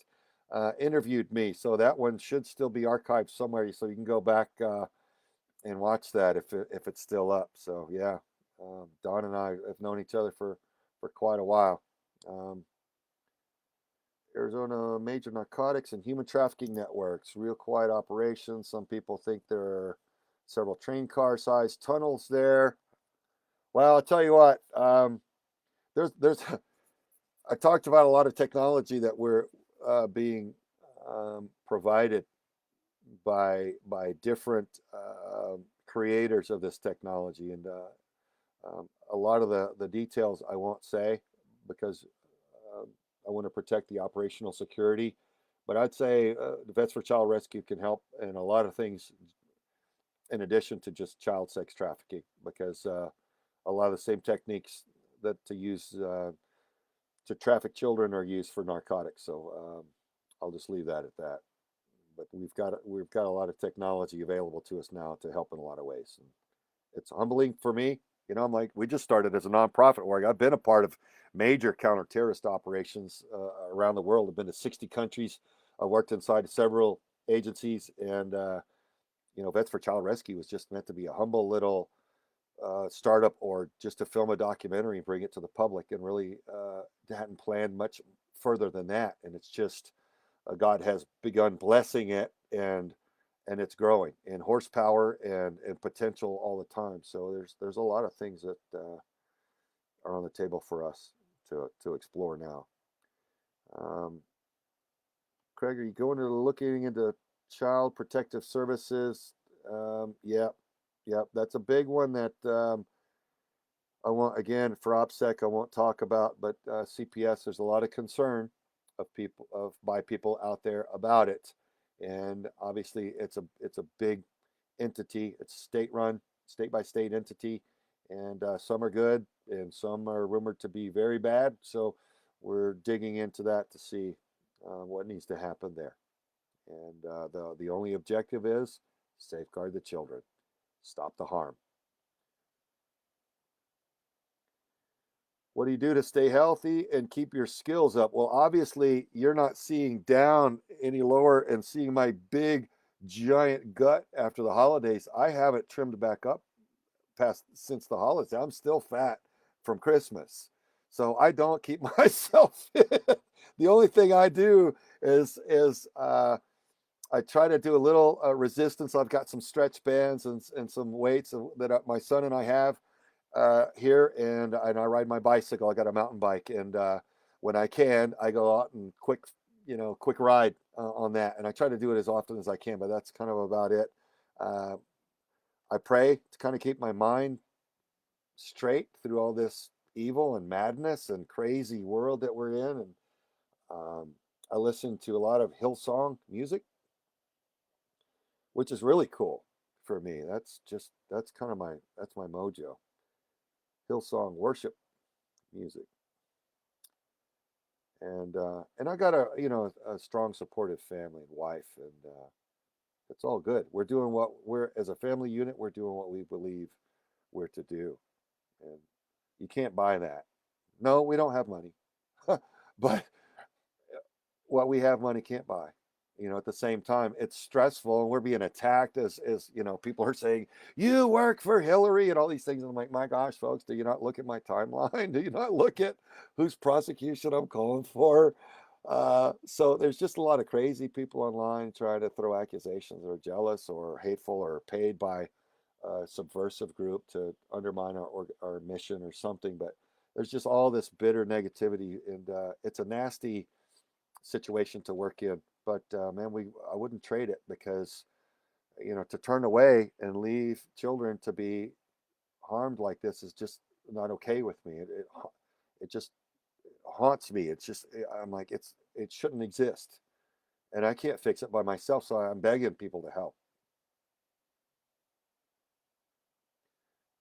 [SPEAKER 2] interviewed me. So that one should still be archived somewhere. So you can go back and watch that if it's still up. So yeah, Don and I have known each other for quite a while. Arizona major narcotics and human trafficking networks. Real quiet operations. Some people think there are several train car sized tunnels there. Well, I'll tell you what. There's I talked about a lot of technology that we're being provided by different creators of this technology, and a lot of the details I won't say because I want to protect the operational security. But I'd say the Vets for Child Rescue can help in a lot of things in addition to just child sex trafficking, because a lot of the same techniques that to use to traffic children are used for narcotics. So I'll just leave that at that. But we've got a lot of technology available to us now to help in a lot of ways. And it's humbling for me. I'm like, we just started as a nonprofit work. I've been a part of major counter-terrorist operations around the world. I've been to 60 countries. I worked inside several agencies, and Vets for Child Rescue was just meant to be a humble little startup, or just to film a documentary and bring it to the public, and really hadn't planned much further than that. And it's just God has begun blessing it, and it's growing in horsepower and potential all the time. So there's a lot of things that are on the table for us to explore now. Craig, are you going to looking into child protective services? Yeah, that's a big one that I won't, again, for OPSEC, I won't talk about, but CPS, there's a lot of concern by people out there about it. And obviously it's a big entity. It's state run, state by state entity, and some are good and some are rumored to be very bad. So we're digging into that to see what needs to happen there. And the only objective is safeguard the children, stop the harm. What do you do to stay healthy and keep your skills up? Well, obviously, you're not seeing down any lower and seeing my big, giant gut after the holidays. I haven't trimmed back up since the holidays. I'm still fat from Christmas. So I don't keep myself fit. The only thing I do is I try to do a little resistance. I've got some stretch bands and some weights that my son and I have here, and I ride my bicycle. I got a mountain bike, and when I can, I go out and quick ride on that. And I try to do it as often as I can, but that's kind of about it. I pray to kind of keep my mind straight through all this evil and madness and crazy world that we're in. And I listen to a lot of Hillsong music, which is really cool for me. That's kind of that's my mojo. Hillsong worship music, and I got a strong supportive family and wife, and it's all good. We're doing what we're as a family unit. We're doing what we believe we're to do, and you can't buy that. No, we don't have money, but what we have, money can't buy. At the same time, it's stressful, and we're being attacked as people are saying, you work for Hillary and all these things. And I'm like, my gosh, folks, do you not look at my timeline? Do you not look at whose prosecution I'm calling for? So there's just a lot of crazy people online trying to throw accusations that are jealous or hateful or paid by a subversive group to undermine our mission or something. But there's just all this bitter negativity, and it's a nasty situation to work in. But man, I wouldn't trade it, because to turn away and leave children to be harmed like this is just not okay with me. It just haunts me. I'm like, it shouldn't exist, and I can't fix it by myself. So I'm begging people to help,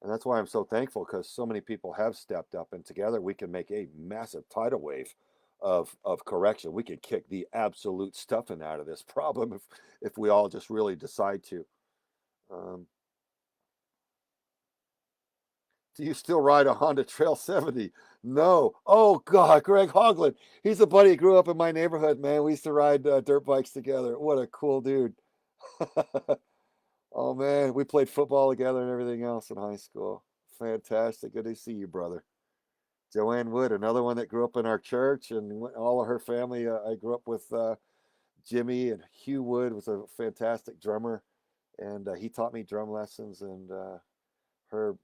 [SPEAKER 2] and that's why I'm so thankful, because so many people have stepped up, and together we can make a massive tidal wave of correction. We could kick the absolute stuffing out of this problem if we all just really decide to. Do you still ride a Honda Trail 70? No. Oh God, Greg Hoagland. He's a buddy who grew up in my neighborhood, man. We used to ride dirt bikes together. What a cool dude. Oh man, we played football together and everything else in high school. Fantastic. Good to see you, brother. Joanne Wood, another one that grew up in our church, and all of her family. I grew up with Jimmy, and Hugh Wood was a fantastic drummer, and he taught me drum lessons. And her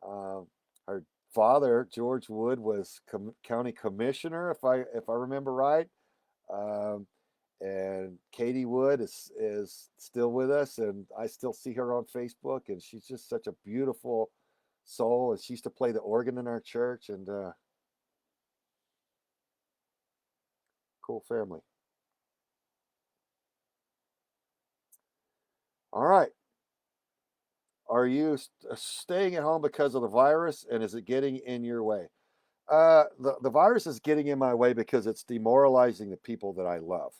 [SPEAKER 2] uh, her father, George Wood, was county commissioner, if I remember right. Um, and Katie Wood is still with us, and I still see her on Facebook, and she's just such a beautiful soul. And she used to play the organ in our church, and cool family. All right. Are you staying at home because of the virus, and is it getting in your way? The virus is getting in my way because it's demoralizing the people that I love,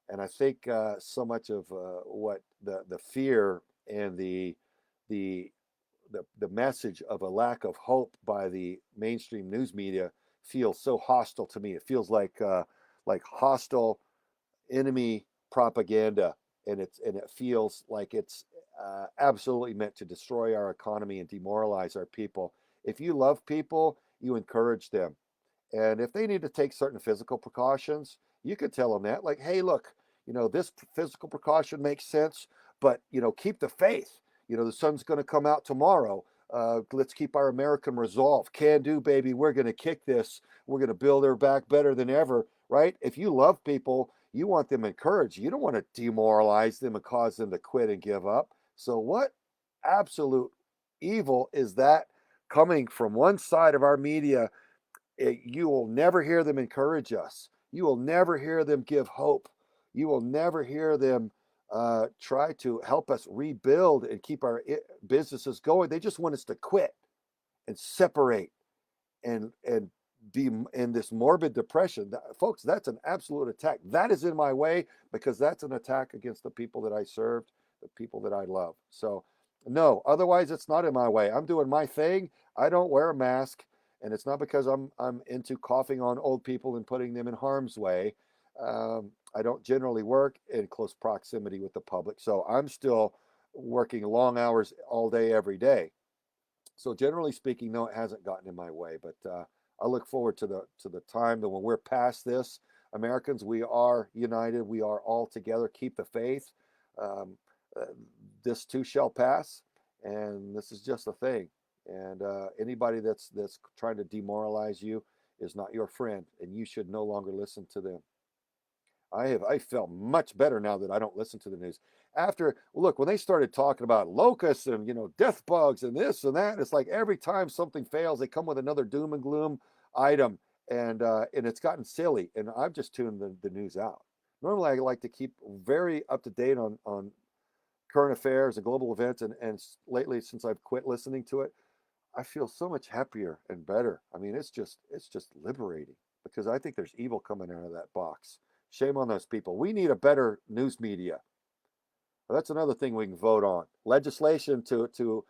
[SPEAKER 2] and I think so much of what the fear and the the message of a lack of hope by the mainstream news media feels so hostile to me. It feels like hostile enemy propaganda, and it feels like it's absolutely meant to destroy our economy and demoralize our people. If you love people, you encourage them, and if they need to take certain physical precautions, you could tell them that, like, hey, look, this physical precaution makes sense, but keep the faith. The sun's going to come out tomorrow. Let's keep our American resolve. Can do, baby. We're going to kick this. We're going to build her back better than ever, right? If you love people, you want them encouraged. You don't want to demoralize them and cause them to quit and give up. So, what absolute evil is that coming from one side of our media? You will never hear them encourage us. You will never hear them give hope. You will never hear them try to help us rebuild and keep our businesses going. They just want us to quit and separate and be in this morbid depression. Folks, that's an absolute attack. That is in my way because that's an attack against the people that I served, the people that I love. So, no, otherwise it's not in my way. I'm doing my thing. I don't wear a mask, and it's not because I'm into coughing on old people and putting them in harm's way. I don't generally work in close proximity with the public, so I'm still working long hours all day, every day. So generally speaking, no, it hasn't gotten in my way. But I look forward to the time that when we're past this, Americans, we are united. We are all together. Keep the faith. Um, uh, this too shall pass, and this is just a thing. And anybody that's trying to demoralize you is not your friend, and you should no longer listen to them. I felt much better now that I don't listen to the news. After, look, when they started talking about locusts and death bugs and this and that, it's like every time something fails, they come with another doom and gloom item, and it's gotten silly. And I've just tuned the news out. Normally, I like to keep very up to date on current affairs and global events, and lately, since I've quit listening to it, I feel so much happier and better. I mean, it's just liberating because I think there's evil coming out of that box. Shame on those people. We need a better news media. Well, that's another thing we can vote on. Legislation to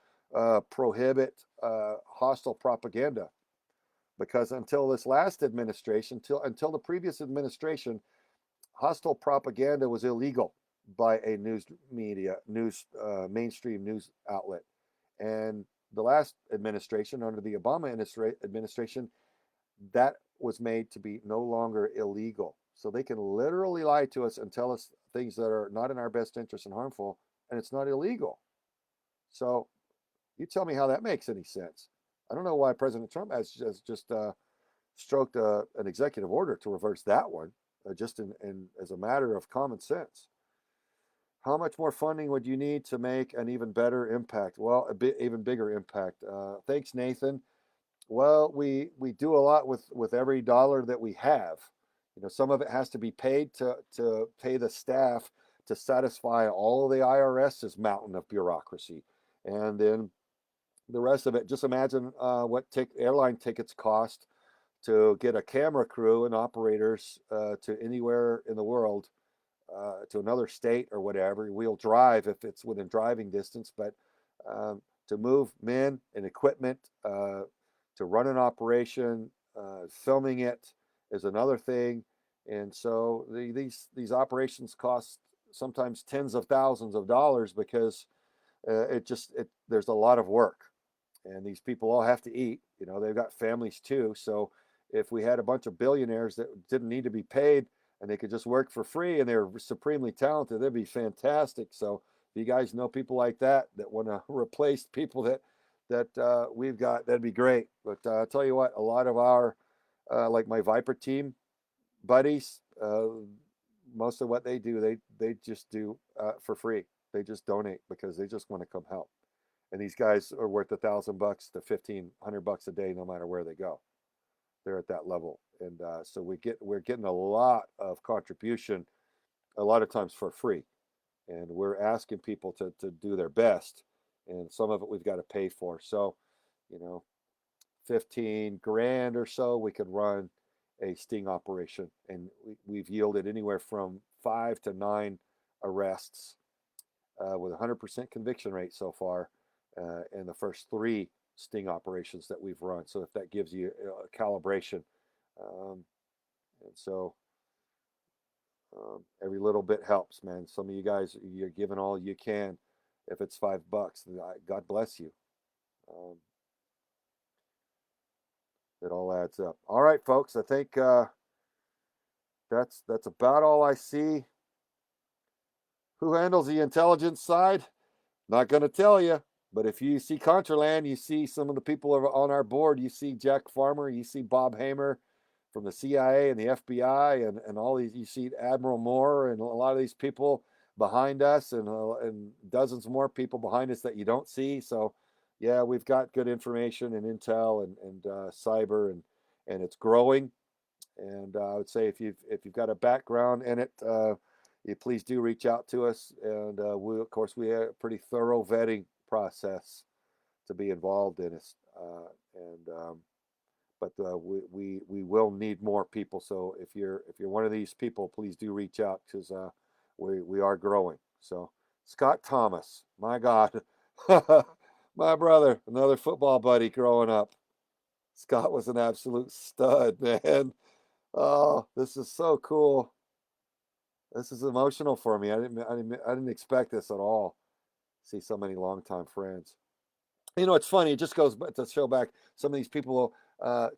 [SPEAKER 2] prohibit hostile propaganda. Because until this last administration, until the previous administration, hostile propaganda was illegal by a mainstream news outlet. And the last administration, under the Obama administration, that was made to be no longer illegal. So they can literally lie to us and tell us things that are not in our best interest and harmful, and it's not illegal. So you tell me how that makes any sense. I don't know why President Trump has just stroked an executive order to reverse that one, just in as a matter of common sense. How much more funding would you need to make an even better impact? Well, even bigger impact. Thanks, Nathan. Well, we do a lot with every dollar that we have. Some of it has to be paid to pay the staff to satisfy all of the IRS's mountain of bureaucracy, and then the rest of it. Just imagine what airline tickets cost to get a camera crew and operators to anywhere in the world, to another state or whatever. We'll drive if it's within driving distance, but to move men and equipment, to run an operation, filming it is another thing. And so these operations cost sometimes tens of thousands of dollars because there's a lot of work. and these people all have to eat. You know, they've got families too. So if we had a bunch of billionaires that didn't need to be paid and they could just work for free and they're supremely talented, that'd be fantastic. So if you guys know people like that want to replace people that we've got, that'd be great. But I'll tell you what, a lot of our like my Viper team buddies, most of what they do, they just do for free. They just donate because they just want to come help. And these guys are worth $1,000 to $1,500 a day, no matter where they go. They're at that level, and so we're getting a lot of contribution, a lot of times for free, and we're asking people to do their best, and some of it we've got to pay for. So, you know, 15 grand or so, we could run a sting operation, and we've yielded anywhere from 5 to 9 arrests with 100% conviction rate so far in the first 3 sting operations that we've run. So if that gives you a calibration, and so every little bit helps, man. Some of you guys, you're giving all you can. If it's $5, God bless you. It all adds up. All right, folks. I think that's about all I see. Who handles the intelligence side? Not going to tell you. But if you see Contraland, you see some of the people on our board. You see Jack Farmer, you see Bob Hamer from the CIA and the FBI, and all these. You see Admiral Moore and a lot of these people behind us, and dozens more people behind us that you don't see. So, yeah, we've got good information and intel and cyber, and it's growing. And I would say if you've got a background in it, you please do reach out to us. And we, of course, we have a pretty thorough vetting process to be involved in it, but we will need more people. So if you're one of these people, please do reach out, because we are growing. So Scott Thomas, my God, my brother, another football buddy growing up. Scott was an absolute stud, man. Oh, this is so cool. This is emotional for me. I didn't expect this at all. See so many longtime friends. You know, it's funny. It just goes to show back some of these people,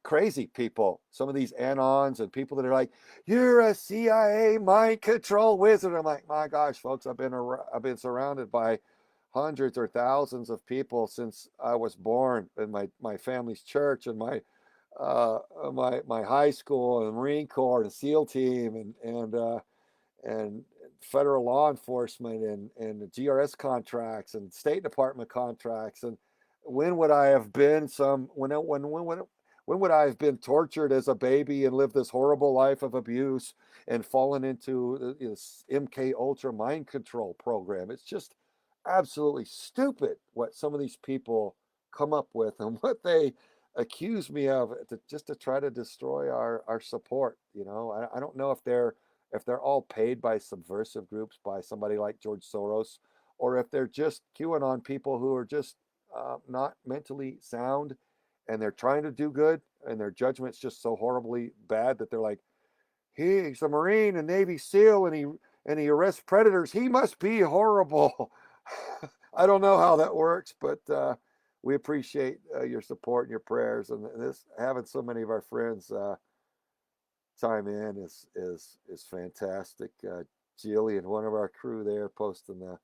[SPEAKER 2] crazy people, some of these anons and people that are like, "You're a CIA mind control wizard." I'm like, my gosh, folks, I've been surrounded by hundreds or thousands of people since I was born, in my family's church, and my high school, and Marine Corps and SEAL team, and federal law enforcement, and the GRS contracts and State Department contracts. And when would I have been when would I have been tortured as a baby and lived this horrible life of abuse and fallen into this MK Ultra mind control program? It's just absolutely stupid what some of these people come up with and what they accuse me of, just to try to destroy our support. You know, I don't know if they're all paid by subversive groups, by somebody like George Soros, or if they're just QAnon people who are just not mentally sound, and they're trying to do good, and their judgment's just so horribly bad that they're like, he's a Marine and Navy SEAL, and he arrests predators. He must be horrible. I don't know how that works, but we appreciate your support and your prayers, and this having so many of our friends chime in is fantastic. Jillian, one of our crew there, posting the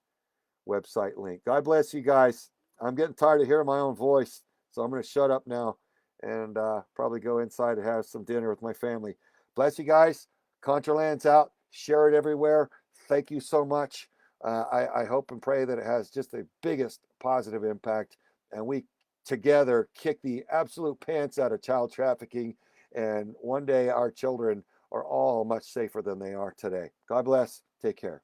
[SPEAKER 2] website link. God bless you guys. I'm getting tired of hearing my own voice, so I'm going to shut up now and probably go inside and have some dinner with my family. Bless you guys. Contraland's out. Share it everywhere. Thank you so much. I hope and pray that it has just the biggest positive impact, and we together kick the absolute pants out of child trafficking, and one day our children are all much safer than they are today. God bless. Take care.